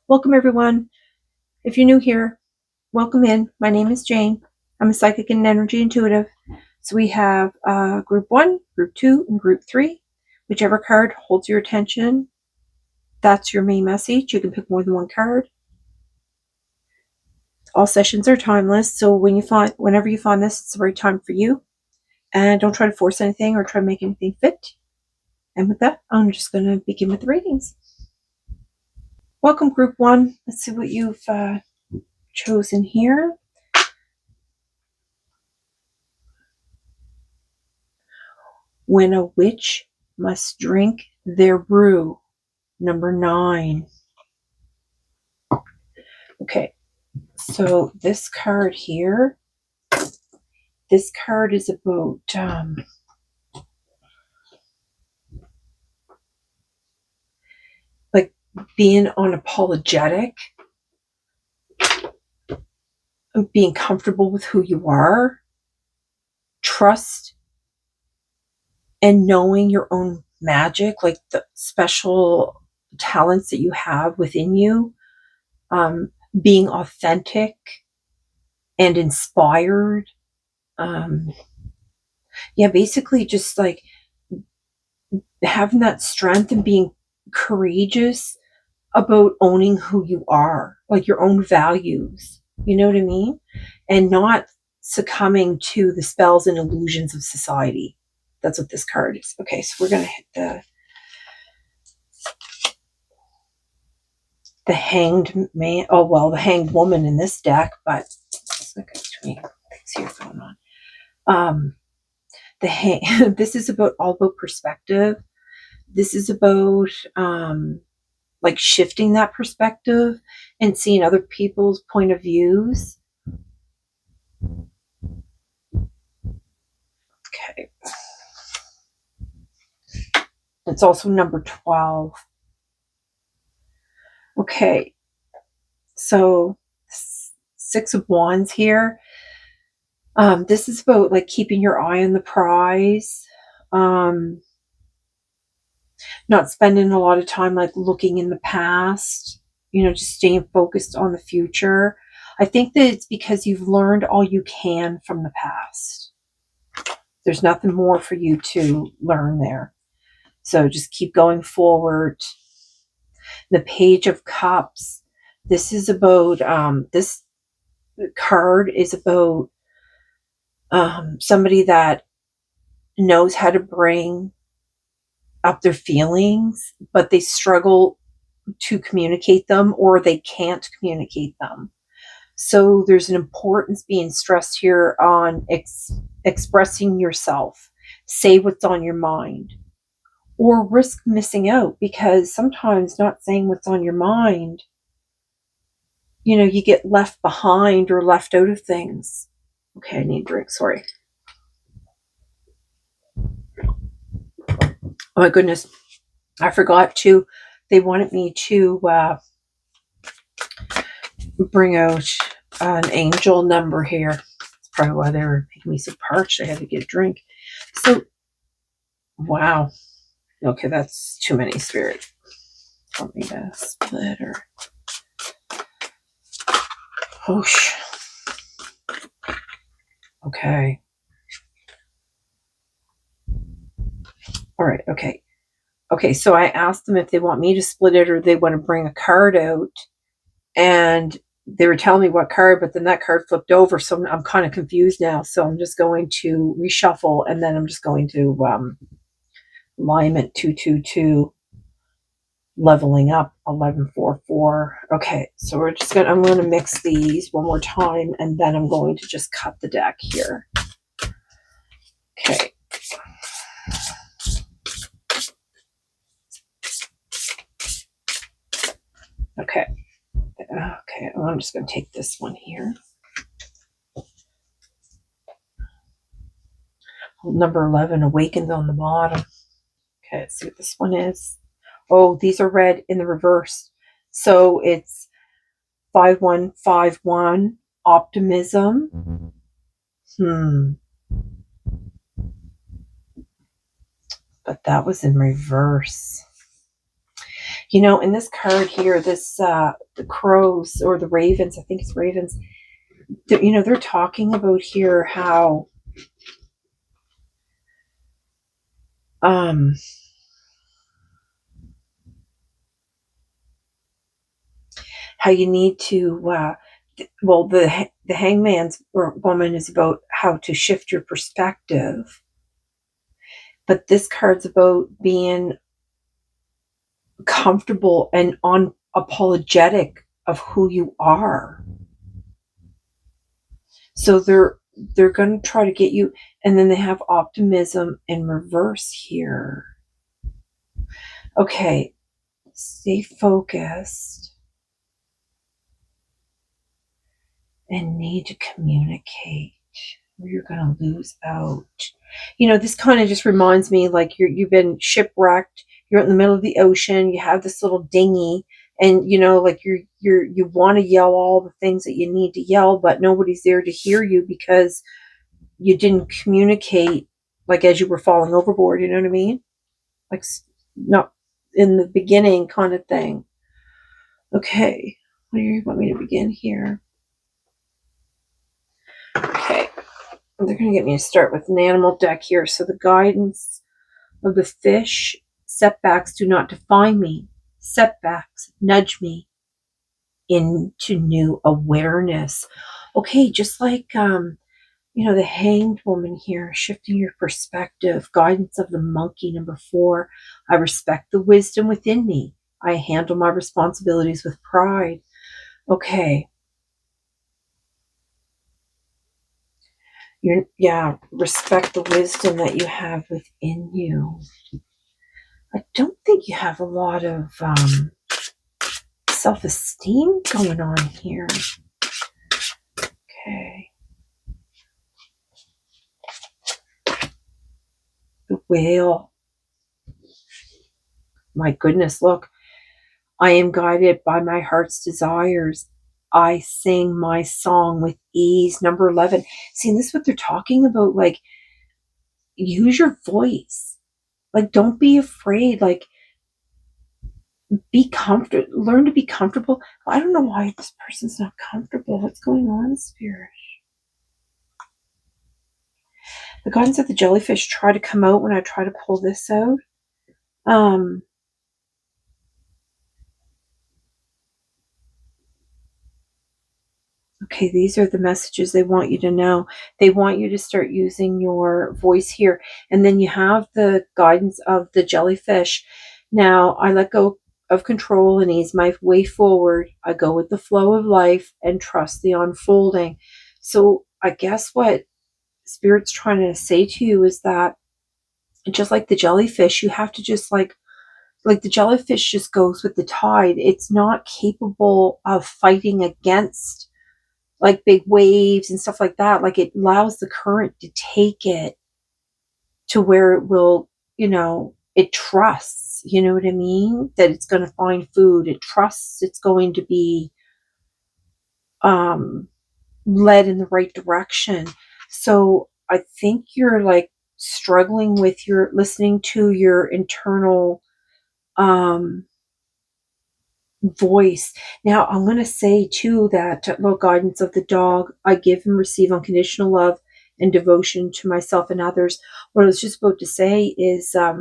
Welcome everyone. If you're new here, welcome in. My name is Jane. I'm a psychic and energy intuitive. So we have group 1, group 2, and group 3. Whichever card holds your attention, that's your main message. You can pick more than one card. All sessions are timeless, so whenever you find this, it's the right time for you. And don't try to force anything or try to make anything fit. And with that, I'm just going to begin with the readings. Welcome group 1. Let's see what you've chosen here. When a witch must drink their brew, number 9. Okay, so this card here, this card is about like being unapologetic, being comfortable with who you are, trust, and knowing your own magic, like the special talents that you have within you, being authentic and inspired. Basically just like having that strength and being courageous about owning who you are, like your own values, you know what I mean? And not succumbing to the spells and illusions of society. That's what this card is. Okay, so we're going to hit the hanged man. Oh, well, the hanged woman in this deck, but let's look at things here going on. This is all about perspective. This is about like shifting that perspective and seeing other people's point of views. Okay. It's also number 12. Okay. So 6 of Wands here. This is about like keeping your eye on the prize. Not spending a lot of time like looking in the past, just staying focused on the future. I think that it's because you've learned all you can from the past. There's nothing more for you to learn there. So just keep going forward. The Page of Cups. This is about, this card is about somebody that knows how to bring up their feelings, but they struggle to communicate them, or they can't communicate them. So there's an importance being stressed here on expressing yourself. Say what's on your mind, or risk missing out, because sometimes not saying what's on your mind, you get left behind or left out of things. Okay, I need a drink, sorry. Oh my goodness, I forgot to, they wanted me to bring out an angel number here. That's probably why they were making me so parched I had to get a drink. So, wow. Okay, that's too many, Spirit. Want me to split or... Whoosh. Okay. All right, okay. Okay, so I asked them if they want me to split it or they want to bring a card out. And they were telling me what card, but then that card flipped over. So I'm kind of confused now. So I'm just going to reshuffle, and then I'm just going to alignment 222, leveling up 1144. Okay, so I'm going to mix these one more time, and then I'm going to just cut the deck here. Okay. Okay. Okay, I'm just going to take this one here. Number 11, awakened on the bottom. Okay, let's see what this one is. Oh, these are red in the reverse. So it's 5151, optimism. But that was in reverse. You know, in this card here, this the crows or the ravens, I think it's ravens, you know, they're talking about here um how you need to well, the hangman's woman is about how to shift your perspective, but this card's about being comfortable and unapologetic of who you are. So they're going to try to get you, and then they have optimism in reverse here. Okay, stay focused and need to communicate, or you're going to lose out. You know, this kind of just reminds me like you've been shipwrecked, you're in the middle of the ocean, you have this little dinghy, and you know, like you want to yell all the things that you need to yell, but nobody's there to hear you because you didn't communicate, like as you were falling overboard, you know what I mean? Like not in the beginning kind of thing. Okay, where do you want me to begin here? Okay, they're going to get me to start with an animal deck here. So the guidance of the fish: setbacks do not define me. Setbacks nudge me into new awareness. Okay, just like you know, the hanged woman here, shifting your perspective. Guidance of the monkey, number 4. I respect the wisdom within me. I handle my responsibilities with pride. Okay. Respect the wisdom that you have within you. I don't think you have a lot of self-esteem going on here. Okay. The whale. My goodness, look. I am guided by my heart's desires. I sing my song with ease. Number 11. See, this is what they're talking about. Like, use your voice. Like, don't be afraid. Like, be comfortable. Learn to be comfortable. I don't know why this person's not comfortable. What's going on, Spirit? The guidance of the jellyfish try to come out when I try to pull this out. Okay, these are the messages they want you to know. They want you to start using your voice here. And then you have the guidance of the jellyfish. Now, I let go of control and ease my way forward. I go with the flow of life and trust the unfolding. So I guess what Spirit's trying to say to you is that just like the jellyfish, you have to just like the jellyfish just goes with the tide. It's not capable of fighting against like big waves and stuff like that. Like it allows the current to take it to where it will, you know, it trusts, you know what I mean? That it's going to find food. It trusts it's going to be led in the right direction. So I think you're like struggling with your listening to your internal voice. Now, I'm going to say too that little guidance of the dog, I give and receive unconditional love and devotion to myself and others. What I was just about to say is, I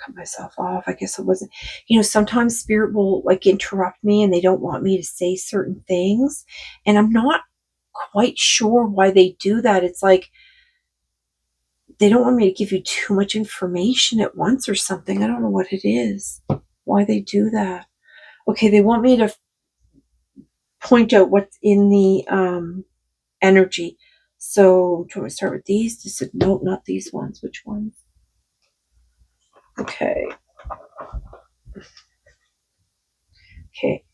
cut myself off. I guess it wasn't, you know, sometimes spirit will like interrupt me and they don't want me to say certain things. And I'm not quite sure why they do that. It's like, they don't want me to give you too much information at once or something. I don't know what it is, why they do that. Okay, they want me to point out what's in the energy. So, do I start with these? Just no, not these ones. Which ones? Okay. Okay.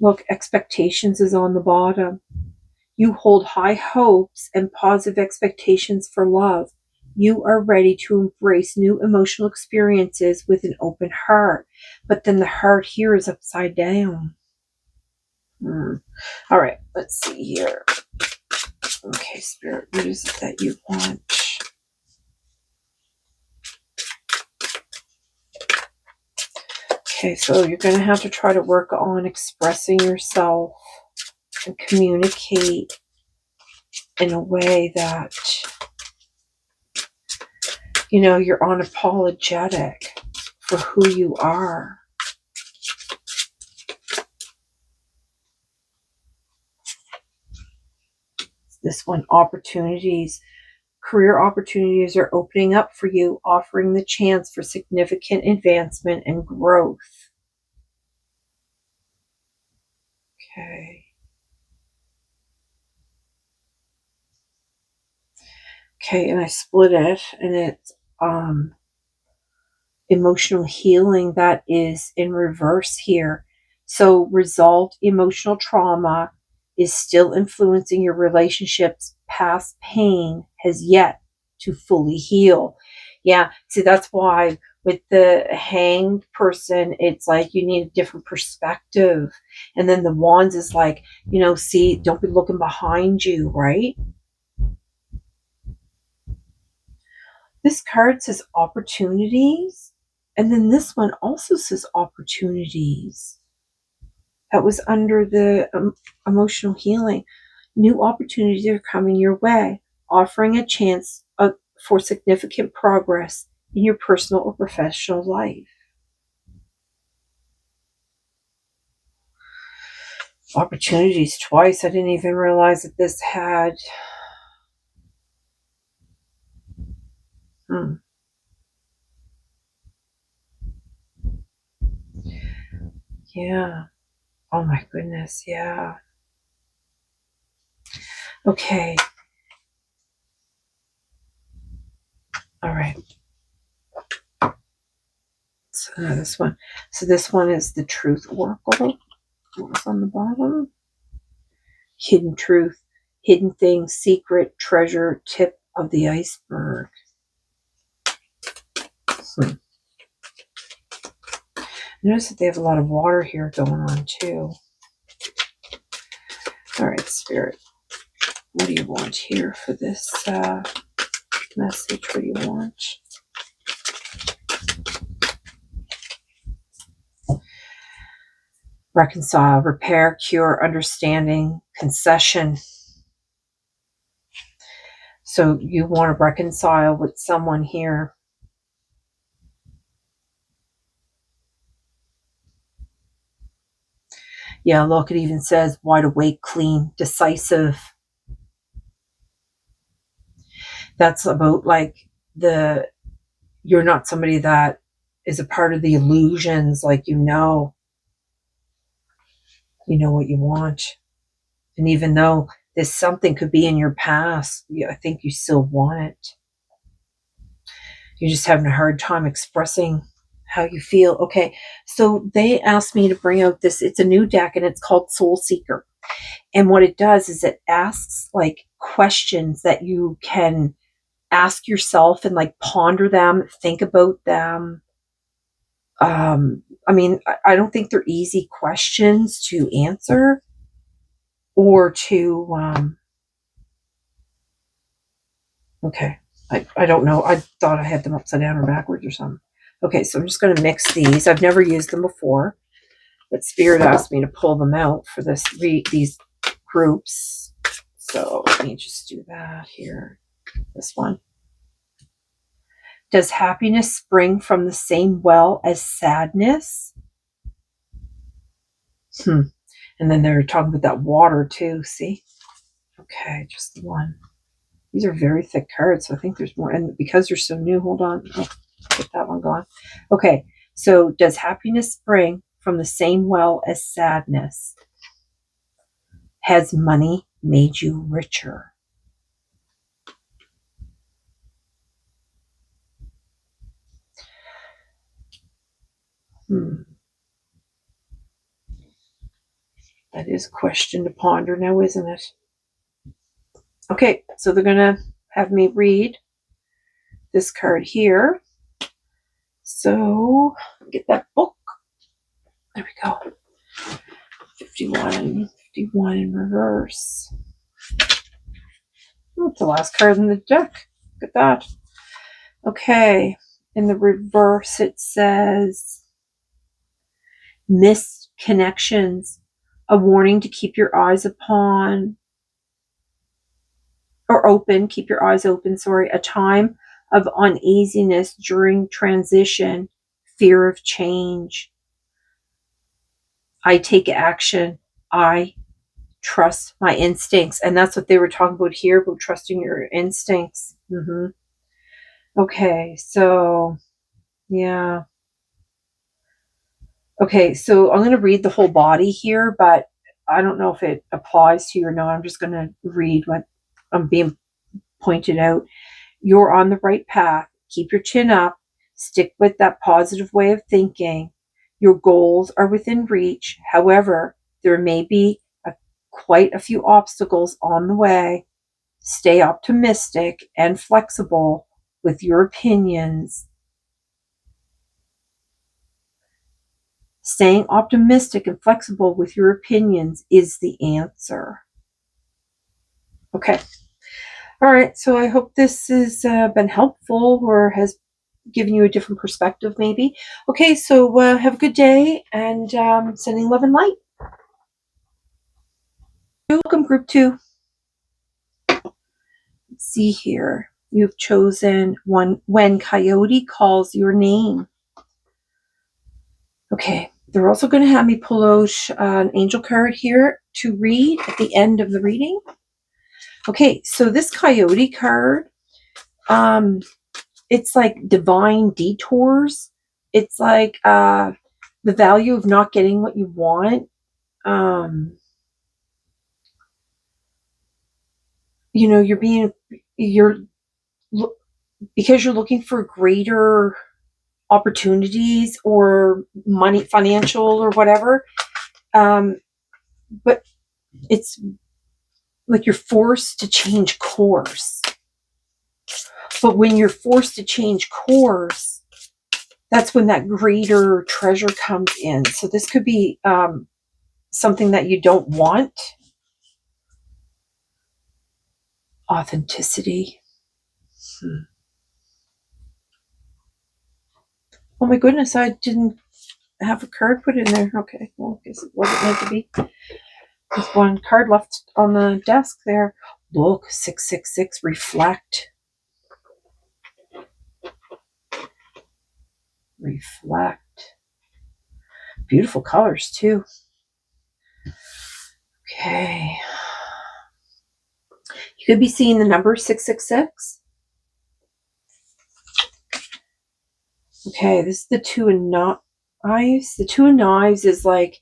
Look, expectations is on the bottom. You hold high hopes and positive expectations for love. You are ready to embrace new emotional experiences with an open heart. But then the heart here is upside down. All right, let's see here. Okay, Spirit, what is it that you want? Okay, so you're going to have to try to work on expressing yourself and communicate in a way that, you know, you're unapologetic for who you are. This one, opportunities. Career opportunities are opening up for you, offering the chance for significant advancement and growth. Okay. Okay, and I split it, and it's emotional healing that is in reverse here. So resolved emotional trauma is still influencing your relationships. Past pain has yet to fully heal. Yeah, see, that's why with the hanged person, it's like you need a different perspective. And then the wands is like, you know, see, don't be looking behind you, right? This card says opportunities. And then this one also says opportunities. That was under the emotional healing. New opportunities are coming your way, offering a chance for significant progress in your personal or professional life. Opportunities twice. I didn't even realize that this had... Yeah. Oh my goodness. Yeah. Okay. All right. So this one. So this one is the Truth Oracle. What was on the bottom? Hidden truth, hidden thing, secret, treasure, tip of the iceberg. Notice that they have a lot of water here going on too. All right, Spirit. What do you want here for this message? What do you want? Reconcile, repair, cure, understanding, concession. So you want to reconcile with someone here. Yeah, look, it even says wide awake, clean, decisive. That's about like you're not somebody that is a part of the illusions, like you know what you want. And even though this something could be in your past, I think you still want it. You're just having a hard time expressing how you feel. Okay, so they asked me to bring out this, it's a new deck and it's called Soul Seeker. And what it does is it asks like questions that you can ask yourself and like ponder them, think about them. I mean, I don't think they're easy questions to answer or to, okay. I don't know. I thought I had them upside down or backwards or something. Okay, so I'm just going to mix these. I've never used them before, but Spirit asked me to pull them out for these groups. So let me just do that here. This one. Does happiness spring from the same well as sadness? And then they're talking about that water too, see? Okay, just the one. These are very thick cards, so I think there's more. And because they're so new, hold on. Oh, get that one gone. Okay, so does happiness spring from the same well as sadness? Has money made you richer? That is a question to ponder now, isn't it? Okay, so they're going to have me read this card here. So, get that book. There we go. 51 in reverse. Oh, it's the last card in the deck. Look at that. Okay, in the reverse it says missed connections, a warning to keep your eyes upon, or open, keep your eyes open, sorry, a time of uneasiness during transition, fear of change. I take action. I trust my instincts. And that's what they were talking about here, about trusting your instincts. Okay, so yeah. Okay, so I'm going to read the whole body here, but I don't know if it applies to you or not. I'm just going to read what I'm being pointed out. You're on the right path. Keep your chin up. Stick with that positive way of thinking. Your goals are within reach. However, there may be quite a few obstacles on the way. Stay optimistic and flexible with your opinions. Staying optimistic and flexible with your opinions is the answer. Okay. All right. So I hope this has been helpful or has given you a different perspective, maybe. Okay. So have a good day, and sending love and light. You're welcome, group 2. Let's see here. You've chosen one. When Coyote calls your name. Okay. They're also going to have me pull out an angel card here to read at the end of the reading. Okay, so this Coyote card, it's like divine detours. It's like the value of not getting what you want. You know, because you're looking for greater opportunities or money, financial or whatever. But it's like you're forced to change course. But when you're forced to change course, that's when that greater treasure comes in. So this could be something that you don't want. Authenticity. Oh my goodness, I didn't have a card put in there. Okay, well, I guess it wasn't meant to be. There's one card left on the desk there. Look, 666, reflect. Reflect. Beautiful colors, too. Okay. You could be seeing the number 666. Okay, this is the 2 of knives. The 2 of knives is like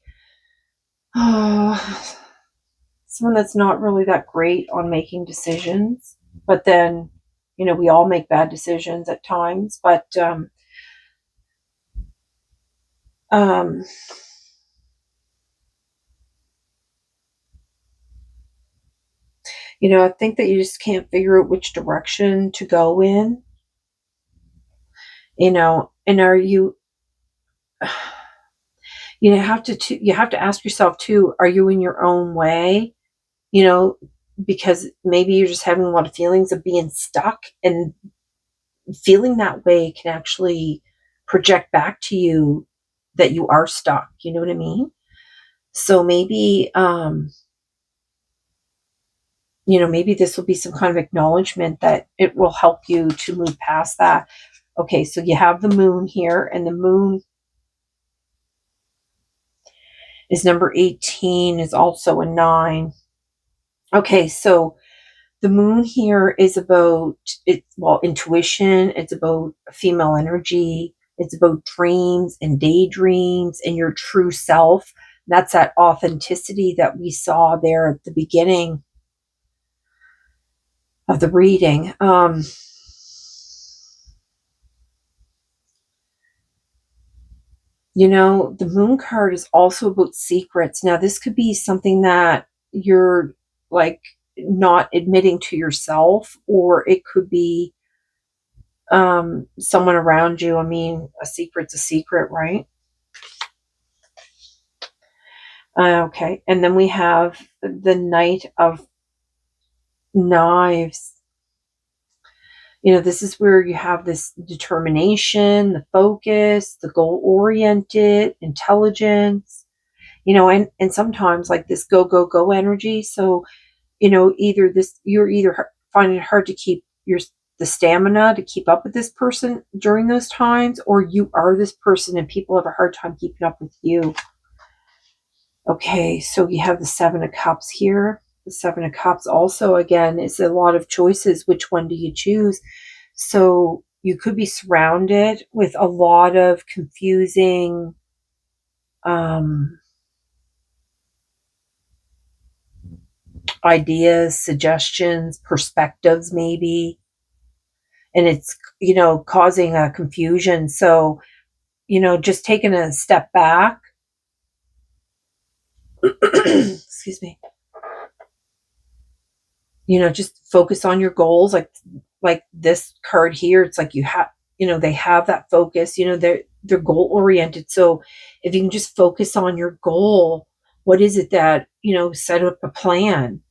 someone that's not really that great on making decisions. But then, you know, we all make bad decisions at times. But you know, I think that you just can't figure out which direction to go in. You know, and are you? You have to ask yourself too, are you in your own way? You know, because maybe you're just having a lot of feelings of being stuck, and feeling that way can actually project back to you that you are stuck. You know what I mean? So maybe, you know, maybe this will be some kind of acknowledgement that it will help you to move past that. Okay, so you have the moon here, and the moon is number 18, is also a 9. Okay, so the moon here is about intuition. It's about female energy. It's about dreams and daydreams and your true self. That's that authenticity that we saw there at the beginning of the reading. You know, the moon card is also about secrets. Now, this could be something that you're like not admitting to yourself, or it could be someone around you. I mean, a secret's a secret, right? Okay, and then we have the Knight of Knives. This is where you have this determination, the focus, the goal-oriented, intelligence, and sometimes like this go, go, go energy. So, you're either finding it hard to keep the stamina to keep up with this person during those times, or you are this person and people have a hard time keeping up with you. Okay, so you have the Seven of Cups here. The Seven of Cups also, again, is a lot of choices. Which one do you choose? So you could be surrounded with a lot of confusing ideas, suggestions, perspectives, maybe. And it's, causing a confusion. So, just taking a step back. Excuse me. Just focus on your goals. Like this card here, it's like they have that focus, they're goal oriented. So if you can just focus on your goal, what is it that, set up a plan.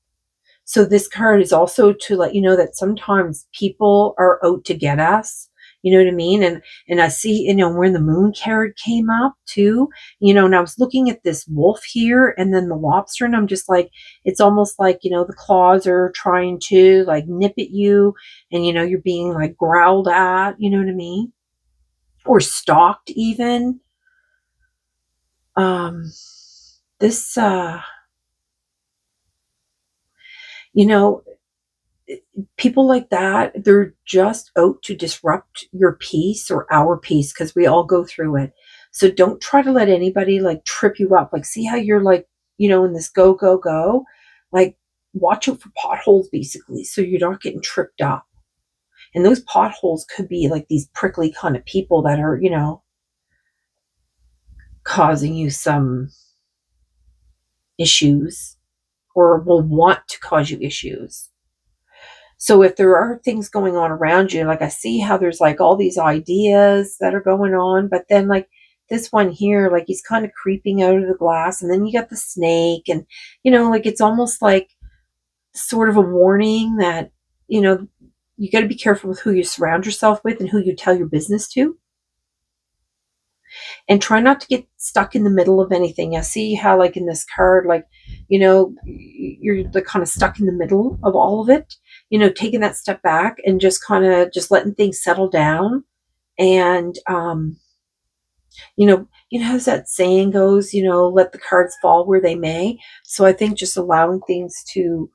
So this card is also to let you know that sometimes people are out to get us. You know what I mean? And I see, where the moon card came up too, and I was looking at this wolf here and then the lobster, and I'm just like, it's almost like, the claws are trying to like nip at you, and you're being like growled at, you know what I mean? Or stalked even. This people like that, they're just out to disrupt your peace or our peace, because we all go through it. So don't try to let anybody like trip you up. Like, see how you're like, in this go, go, go, like watch out for potholes basically, so you're not getting tripped up. And those potholes could be like these prickly kind of people that are, causing you some issues, or will want to cause you issues. So if there are things going on around you, like I see how there's like all these ideas that are going on, but then like this one here, like he's kind of creeping out of the glass, and then you got the snake, and like it's almost like sort of a warning that, you got to be careful with who you surround yourself with and who you tell your business to. And try not to get stuck in the middle of anything. I see how like in this card, like, you're like kind of stuck in the middle of all of it, taking that step back and just kind of just letting things settle down. And, how that saying goes, let the cards fall where they may. So I think just allowing things to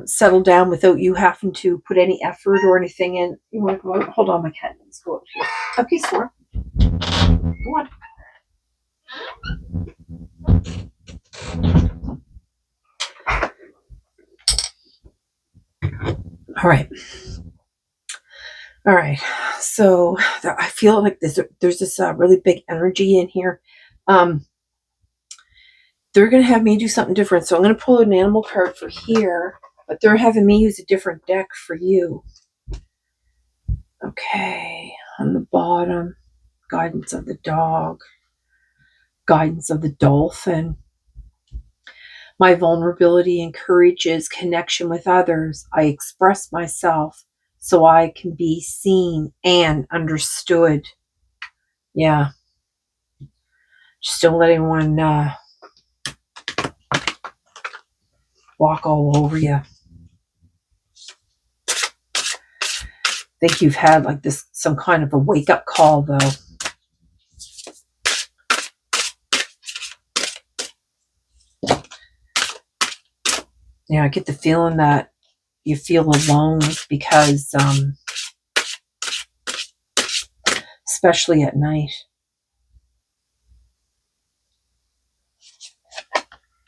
settle down without you having to put any effort or anything in. You want to go out? Hold on, my cat needs to go out here. Okay, Sora. Go on. All right. All right. So I feel like there's this really big energy in here. They're going to have me do something different. So I'm going to pull an animal card for here, but they're having me use a different deck for you. Okay. On the bottom, guidance of the dog, guidance of the dolphin. My vulnerability encourages connection with others. I express myself so I can be seen and understood. Yeah. Just don't let anyone walk all over you. I think you've had like this, some kind of a wake-up call though. Yeah, I get the feeling that you feel alone because, especially at night.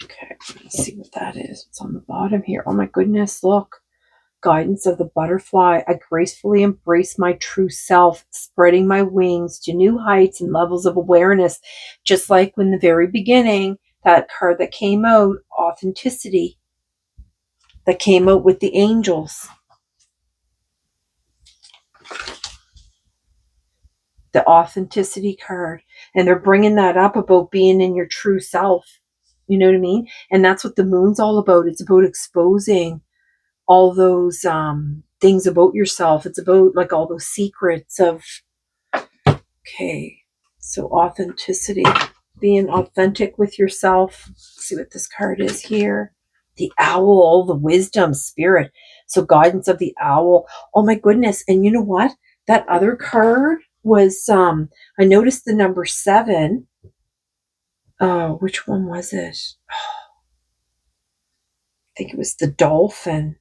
Okay, let's see what that is. It's on the bottom here. Oh my goodness, look. Guidance of the butterfly. I gracefully embrace my true self, spreading my wings to new heights and levels of awareness. Just like when the very beginning, that card that came out, authenticity, that came out with the angels. The authenticity card. And they're bringing that up about being in your true self. You know what I mean? And that's what the moon's all about. It's about exposing all those things about yourself. It's about like all those secrets of, okay, so authenticity, being authentic with yourself. Let's see what this card is here. The owl, the wisdom, spirit. So guidance of the owl. Oh my goodness. And you know what? That other card was, I noticed the number 7. Oh, which one was it? I think it was the dolphin.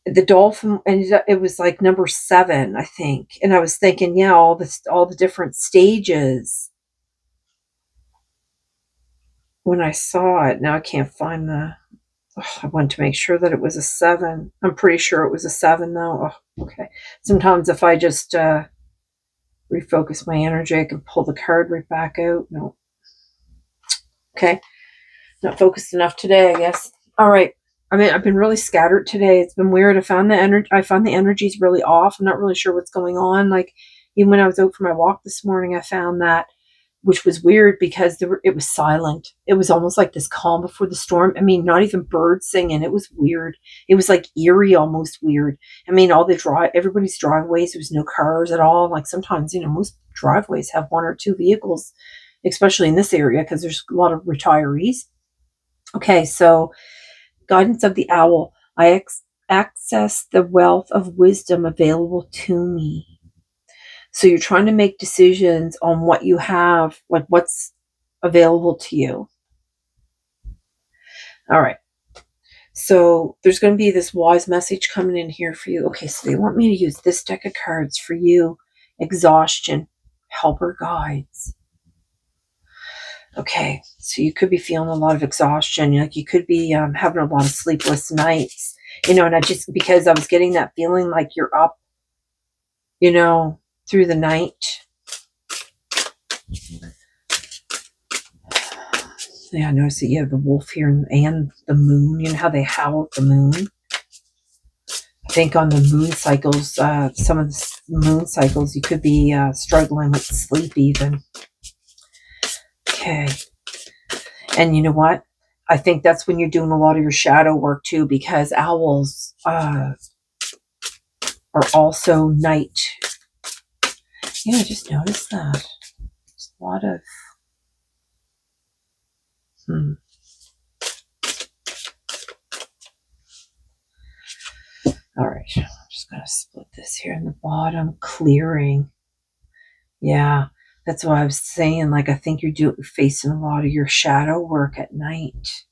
The dolphin, and it was like number 7, I think. And I was thinking, yeah, all the different stages when I saw it. Now I can't find the, I wanted to make sure that it was a 7. I'm pretty sure it was a 7 though. Oh, okay. Sometimes if I just refocus my energy, I can pull the card right back out. No. Okay. Not focused enough today, I guess. All right. I mean, I've been really scattered today. It's been weird. I found the energy's really off. I'm not really sure what's going on. Like, even when I was out for my walk this morning, I found that, which was weird because it was silent. It was almost like this calm before the storm. I mean, not even birds singing. It was weird. It was like eerie, almost weird. I mean, everybody's driveways, there was no cars at all. Like sometimes, most driveways have 1 or 2 vehicles, especially in this area because there's a lot of retirees. Okay, so guidance of the owl. I access the wealth of wisdom available to me. So you're trying to make decisions on what you have, like what's available to you. All right. So there's going to be this wise message coming in here for you. Okay, so they want me to use this deck of cards for you. Exhaustion, helper guides. Okay, so you could be feeling a lot of exhaustion. Like you could be having a lot of sleepless nights. And I just, because I was getting that feeling like you're up, through the night. Yeah, I notice that you have the wolf here and the moon. You know how they howl at the moon? I think on the moon cycles, some of the moon cycles, you could be struggling with sleep even. Okay. And you know what? I think that's when you're doing a lot of your shadow work too, because owls are also night. Yeah, I just noticed that. There's a lot of... All right, I'm just going to split this here in the bottom. Clearing. Yeah, that's what I was saying. Like, I think you're facing a lot of your shadow work at night.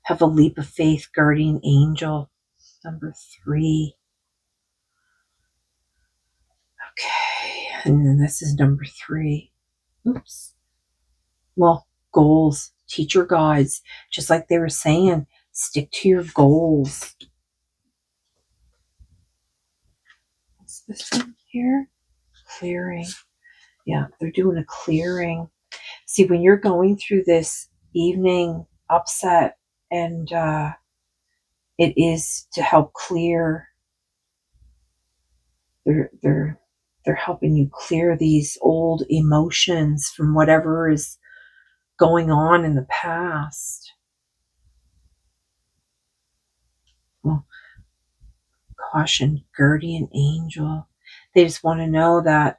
Have a leap of faith, guardian angel. Number 3. Okay, and then this is number 3. Oops. Well, goals, teacher guides, just like they were saying, stick to your goals. What's this one here? Clearing. Yeah, they're doing a clearing. See, when you're going through this evening upset, and it is to help clear, they're helping you clear these old emotions from whatever is going on in the past. Well, caution, guardian angel. They just want to know that,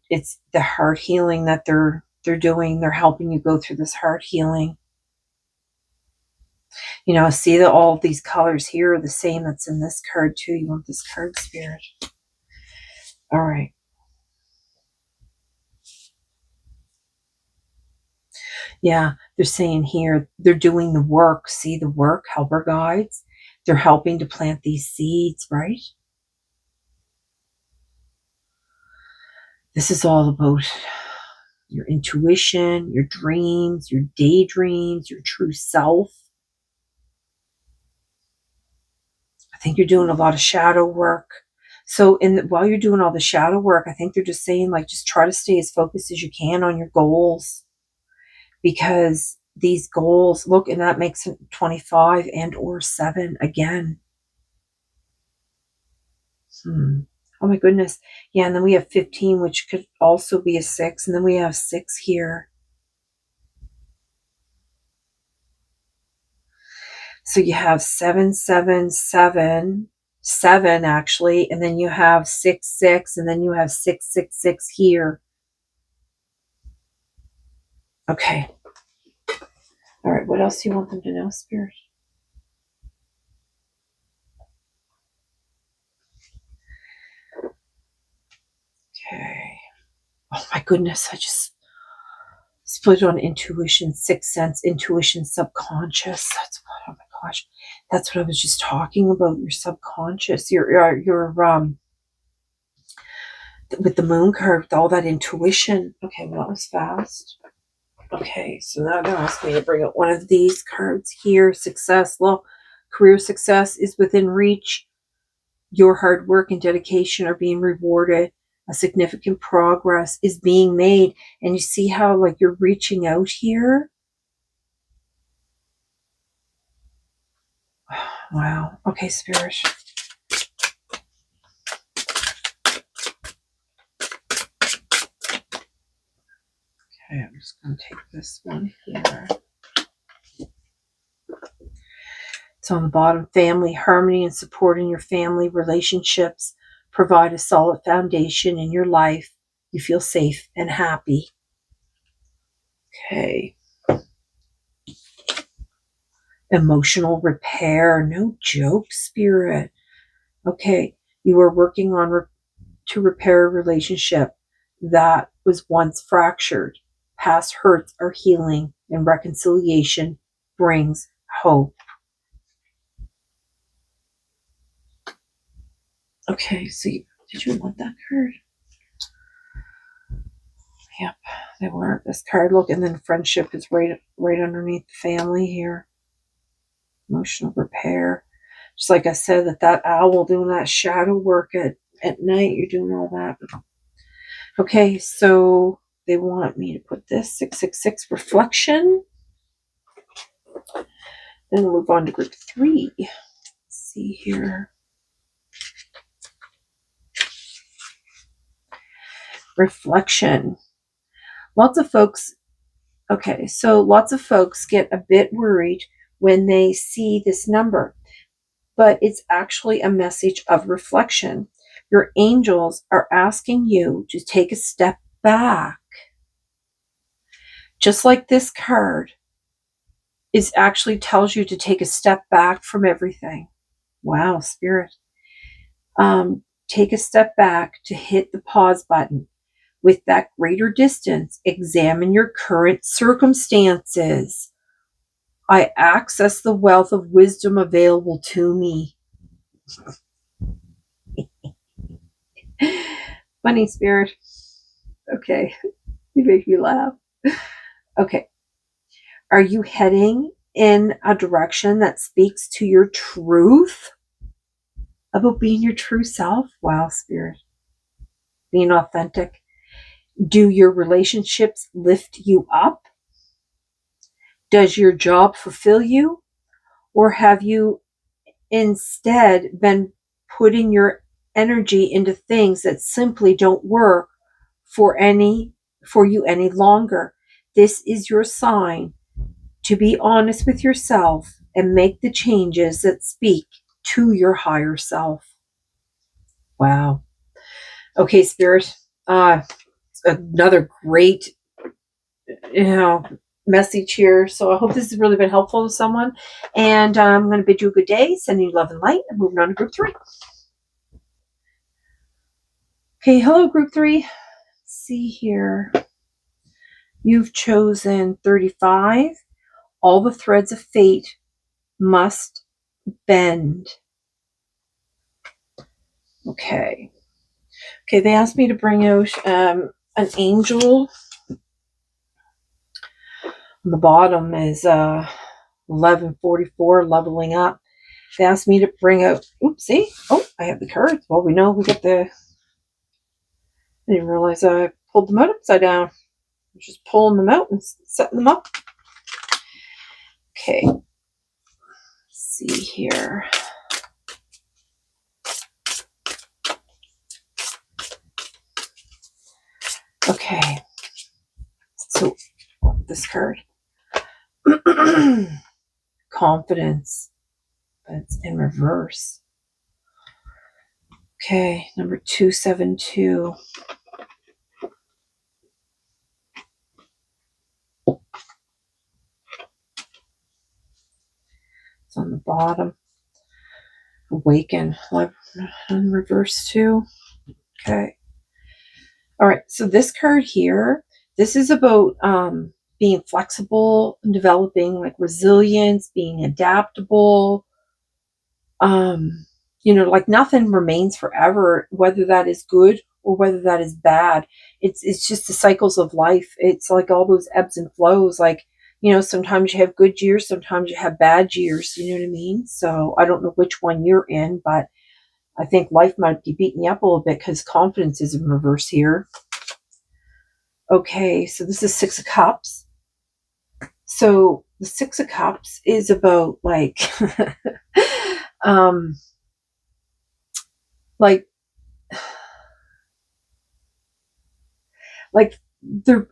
it's the heart healing that they're doing. They're helping you go through this heart healing. See that all of these colors here are the same that's in this card too. You want this card, Spirit. All right. Yeah, they're saying here, they're doing the work. See the work, helper guides. They're helping to plant these seeds, right? This is all about your intuition, your dreams, your daydreams, your true self. I think you're doing a lot of shadow work. So while you're doing all the shadow work, I think they're just saying, like, just try to stay as focused as you can on your goals. Because these goals, look, and that makes it 25 and or 7 again. Oh my goodness. Yeah, and then we have 15, which could also be a 6. And then we have 6 here. So you have 777, actually, and then you have 66, and then you have 666 here. Okay. All right. What else do you want them to know, Spirit? Okay. Oh my goodness. I just split on intuition, sixth sense, intuition, subconscious. That's what, oh my gosh. That's what I was just talking about. Your subconscious, your with the moon card, with all that intuition. Okay, well, that was fast. Okay, so now they're asking me to bring up one of these cards here. Success, well, career success is within reach. Your hard work and dedication are being rewarded. A significant progress is being made. And you see how, like, you're reaching out here? Wow. Okay, Spirit. Okay, I'm just going to take this one here. It's on the bottom. Family, harmony, and supporting your family relationships provide a solid foundation in your life. You feel safe and happy. Okay. Emotional repair. No joke, Spirit. Okay. You are working on to repair a relationship that was once fractured. Past hurts are healing, and reconciliation brings hope. Okay, so did you want that card? Yep, they weren't. This card, look, and then friendship is right underneath the family here. Emotional repair. Just like I said, that owl doing that shadow work at night, you're doing all that. Okay, so they want me to put this 666 reflection. Then we'll move on to group 3. Let's see here. Reflection. Lots of folks get a bit worried when they see this number, but it's actually a message of reflection. Your angels are asking you to take a step back. Just like this card actually tells you to take a step back from everything. Wow, Spirit. Take a step back, to hit the pause button. With that greater distance, examine your current circumstances. I access the wealth of wisdom available to me. Funny, Spirit. Okay, you make me laugh. Okay. Are you heading in a direction that speaks to your truth about being your true self? Wow, Spirit. Being authentic. Do your relationships lift you up? Does your job fulfill you? Or have you instead been putting your energy into things that simply don't work for you any longer? This is your sign to be honest with yourself and make the changes that speak to your higher self. Wow. Okay, Spirit. Another great, message here. So I hope this has really been helpful to someone. And I'm going to bid you a good day, sending you love and light, and moving on to group 3. Okay, hello, group 3. Let's see here. You've chosen 35. All the threads of fate must bend. Okay. Okay, they asked me to bring out an angel. On the bottom is 1144, leveling up. They asked me to bring out, oopsie. Oh, I have the cards. Well, we know we got I didn't realize I pulled them out upside down. I'm just pulling them out and setting them up. Okay. Let's see here. Okay. So, this card. Confidence. but it's in reverse. Okay, number 272. It's on the bottom. Awaken, in reverse too. Okay. All right, so this card here, this is about being flexible and developing like resilience, being adaptable. Like nothing remains forever, whether that is good or whether that is bad. It's just the cycles of life. It's like all those ebbs and flows. Like, sometimes you have good years, sometimes you have bad years. You know what I mean? So I don't know which one you're in, but I think life might be beating you up a little bit because confidence is in reverse here. Okay, so this is Six of Cups. So the Six of Cups is about like, like, like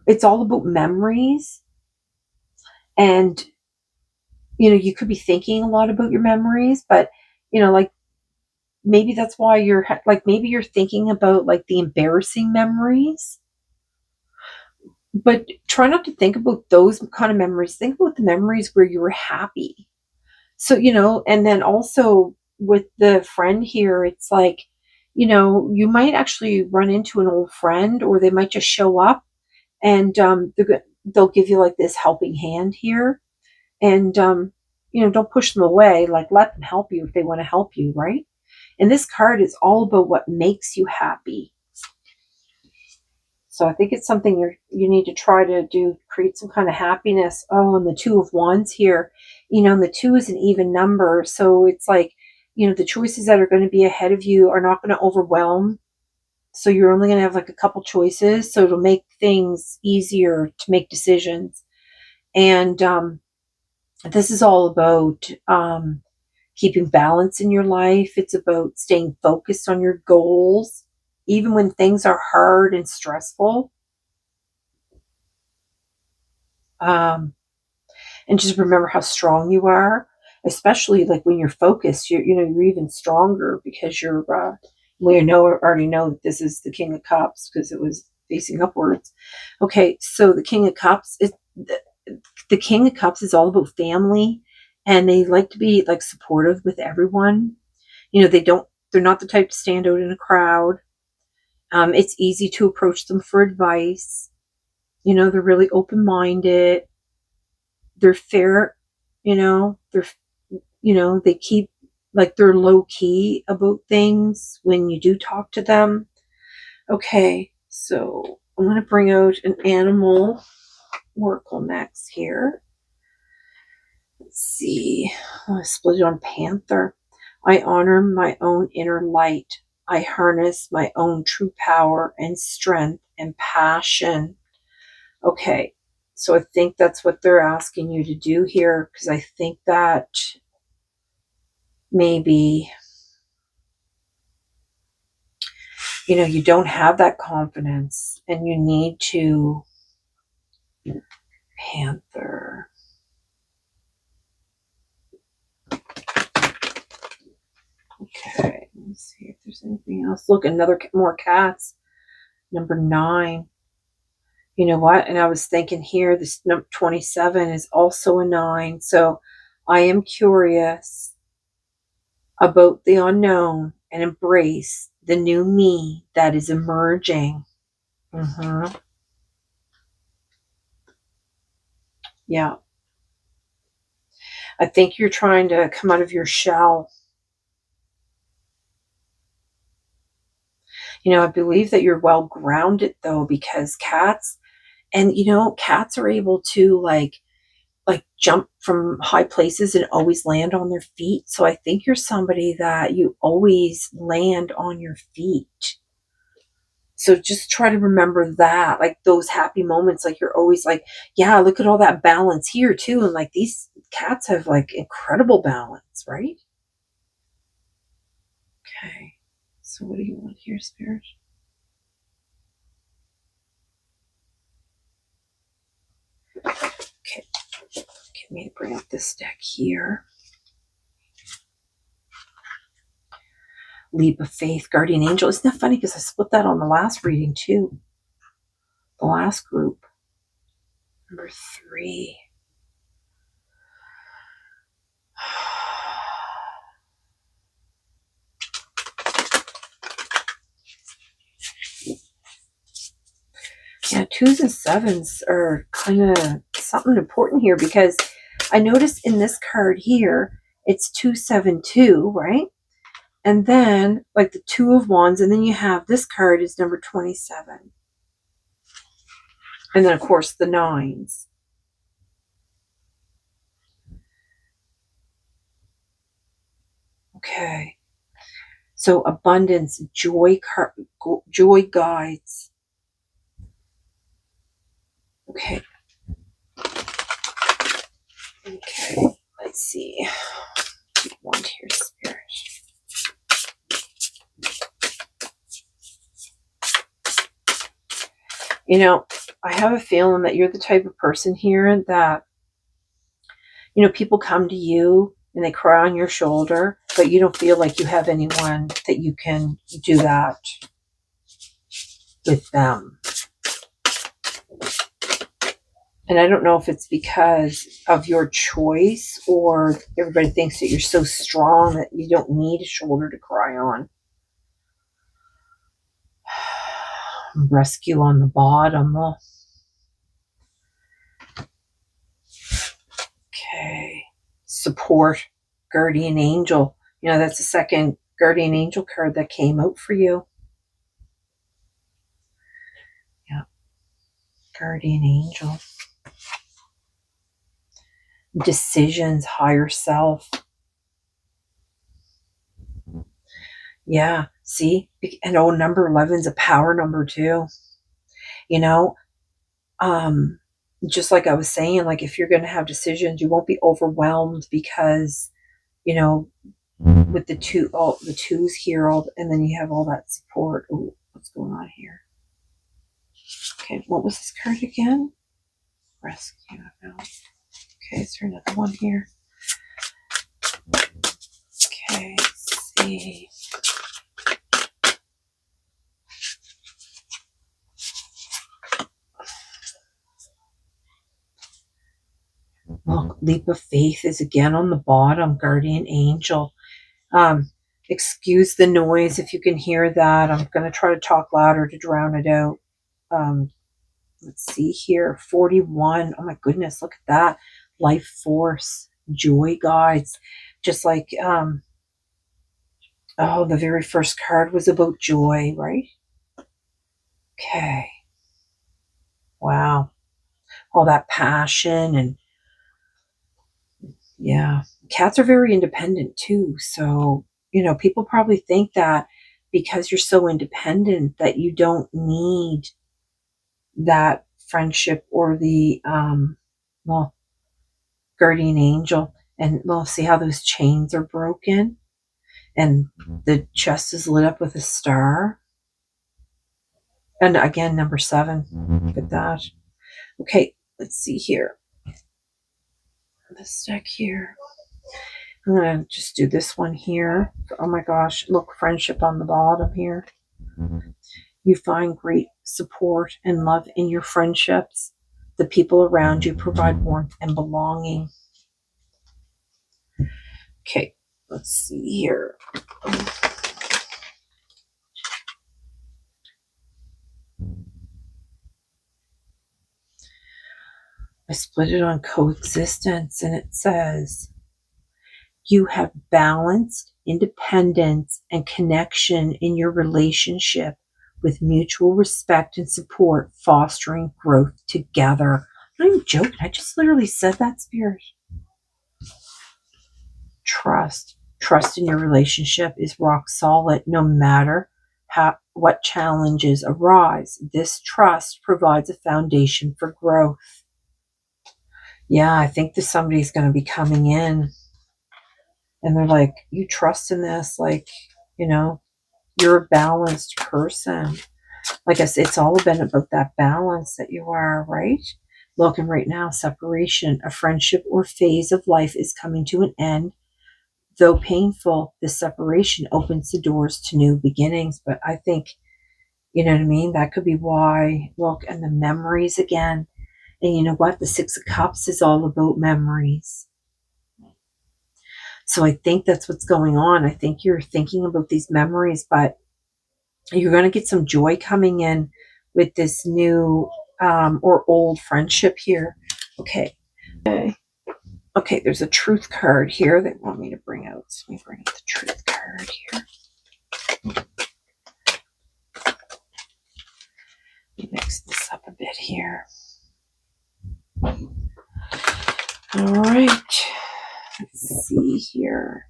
it's all about memories, and you could be thinking a lot about your memories, but like maybe that's why maybe you're thinking about like the embarrassing memories, but try not to think about those kind of memories. Think about the memories where you were happy. So, and then also with the friend here, it's like, you might actually run into an old friend, or they might just show up, and they'll give you like this helping hand here. And, don't push them away. Like, let them help you if they want to help you, right? And this card is all about what makes you happy. So I think it's something you need to try to do, create some kind of happiness. Oh, and the Two of Wands here, and the two is an even number. So it's like, the choices that are going to be ahead of you are not going to overwhelm. So you're only going to have like a couple choices. So it'll make things easier to make decisions. And this is all about keeping balance in your life. It's about staying focused on your goals, even when things are hard and stressful. And just remember how strong you are, especially like when you're focused. You're even stronger because already know that this is the King of Cups because it was facing upwards. Okay, so the King of Cups is the King of Cups is all about family, and they like to be like supportive with everyone. They're not the type to stand out in a crowd. It's easy to approach them for advice. They're really open-minded. They're fair. They keep like they're low key about things when you do talk to them. Okay, so I'm going to bring out an animal oracle next here. Let's see. I'm going to split it on Panther. I honor my own inner light. I harness my own true power and strength and passion. Okay, so I think that's what they're asking you to do here, because I think that maybe, you don't have that confidence and you need to. Panther. Okay, let's see if there's anything else. Look, more cats. Number 9. You know what? And I was thinking here, this number 27 is also a 9. So I am curious about the unknown and embrace the new me that is emerging. Yeah. I think you're trying to come out of your shell. I believe that you're well grounded though, because cats are able to like jump from high places and always land on their feet. So I think you're somebody that you always land on your feet. So just try to remember that, like those happy moments, like you're always like, yeah, look at all that balance here too. And like these cats have like incredible balance, right? Okay. So what do you want here, Spirit? Okay. Get me to bring up this deck here. Leap of faith, guardian angel. Isn't that funny? Because I split that on the last reading too. The last group. Number 3. Yeah, 2s and 7s are kind of something important here, because I noticed in this card here, it's 272, right? And then like the 2 of Wands, and then you have this card is number 27. And then of course the 9s. Okay. So abundance, joy guides. Okay. Okay. Let's see. One here, Spirit. You know, I have a feeling that you're the type of person here that, you know, people come to you and they cry on your shoulder, but you don't feel like you have anyone that you can do that with them. And I don't know if it's because of your choice or everybody thinks that you're so strong that you don't need a shoulder to cry on. Rescue on the bottom. Okay. Support, guardian angel. You know, that's the second guardian angel card that came out for you. Yeah. Guardian angel. Decisions, higher self. Yeah. See? And oh, number 11 is a power number too. You know, just like I was saying, like if you're going to have decisions, you won't be overwhelmed because, you know, with the 2s here, and then you have all that support. Ooh, what's going on here? Okay, what was this card again? Rescue. No. Okay, is there another one here? Okay, let's see. Look, leap of faith is again on the bottom, guardian angel. Excuse the noise if you can hear that. I'm going to try to talk louder to drown it out. Let's see here, 41. Oh my goodness, look at that. Life force, joy guides. Just like, the very first card was about joy, right? Okay. Wow. All that passion and yeah. Cats are very independent too. So, you know, people probably think that because you're so independent that you don't need that friendship or the guardian angel. And we'll see how those chains are broken and the chest is lit up with a star. And again, number 7. Look at that. Okay, let's see here. This deck here. I'm going to just do this one here. Oh my gosh, look, friendship on the bottom here. You find great support and love in your friendships. The people around you provide warmth and belonging. Okay, let's see here. I split it on coexistence, and it says, you have balanced independence and connection in your relationship with mutual respect and support, fostering growth together. I'm not even joking. I just literally said that, Spirit. Trust. Trust in your relationship is rock solid no matter what challenges arise. This trust provides a foundation for growth. Yeah, I think that somebody's going to be coming in and they're like, you trust in this, like, you know, you're a balanced person. Like I said, it's all been about that balance that you are, right? Looking right now, separation, a friendship or phase of life is coming to an end. Though painful, this separation opens the doors to new beginnings. But I think, you know what I mean? That could be why. Look, and the memories again. And you know what? The Six of Cups is all about memories. So I think that's what's going on. I think you're thinking about these memories, but you're going to get some joy coming in with this new or old friendship here. Okay. Okay, there's a truth card here they want me to bring out. So let me bring out the truth card here. Let me mix this up a bit here. All right. Let's see here.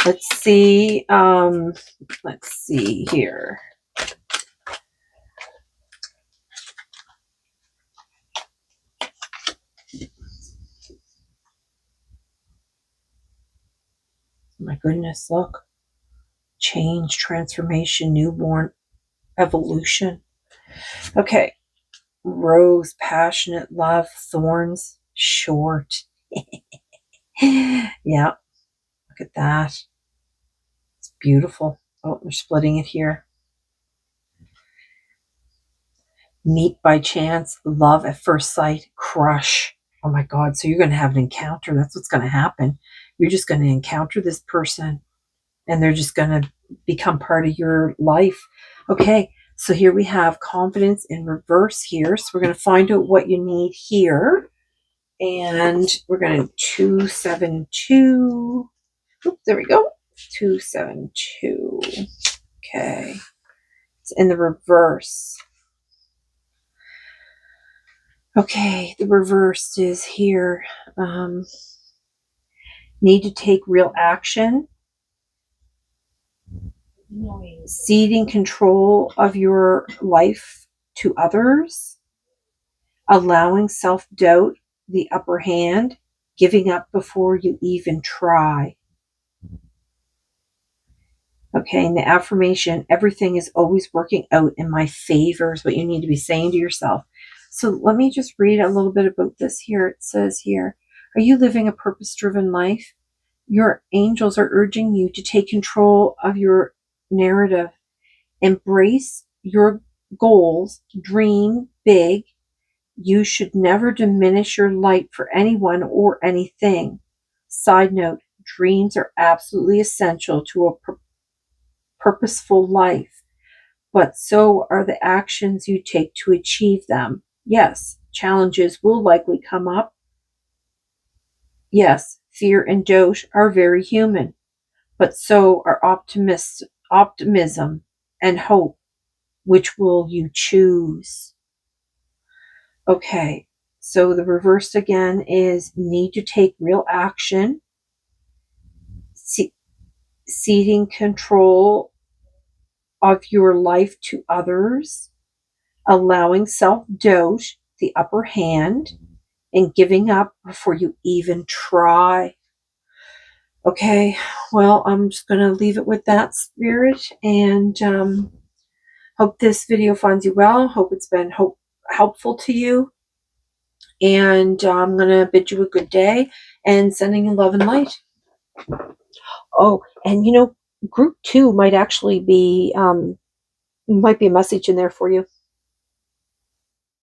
Let's see here. My goodness, look. Change, transformation, newborn, evolution. Okay. Rose, passionate love, thorns, short. Yeah. Look at that. It's beautiful. Oh, they're splitting it here. Meet by chance, love at first sight, crush. Oh my God. So you're going to have an encounter. That's what's going to happen. You're just going to encounter this person and they're just going to become part of your life. Okay. So here we have confidence in reverse here. So we're going to find out what you need here. And we're going to 272. Oops, there we go. 272. Okay. It's in the reverse. Okay, the reverse is here. Need to take real action. Ceding control of your life to others. Allowing self-doubt the upper hand. Giving up before you even try. Okay, and the affirmation, everything is always working out in my favor is what you need to be saying to yourself. So let me just read a little bit about this here. It says here, are you living a purpose-driven life? Your angels are urging you to take control of your narrative. Embrace your goals. Dream big. You should never diminish your light for anyone or anything. Side note, dreams are absolutely essential to a purposeful life, but so are the actions you take to achieve them. Yes, challenges will likely come up. Yes, fear and doubt are very human, but so are optimism and hope. Which will you choose? Okay, so the reverse again is need to take real action, ceding control of your life to others, allowing self-doubt the upper hand, and giving up before you even try. Okay, well, I'm just going to leave it with that, Spirit, and hope this video finds you well. Hope it's been helpful to you, and I'm going to bid you a good day and sending you love and light. Oh, and group 2 might actually be, might be a message in there for you.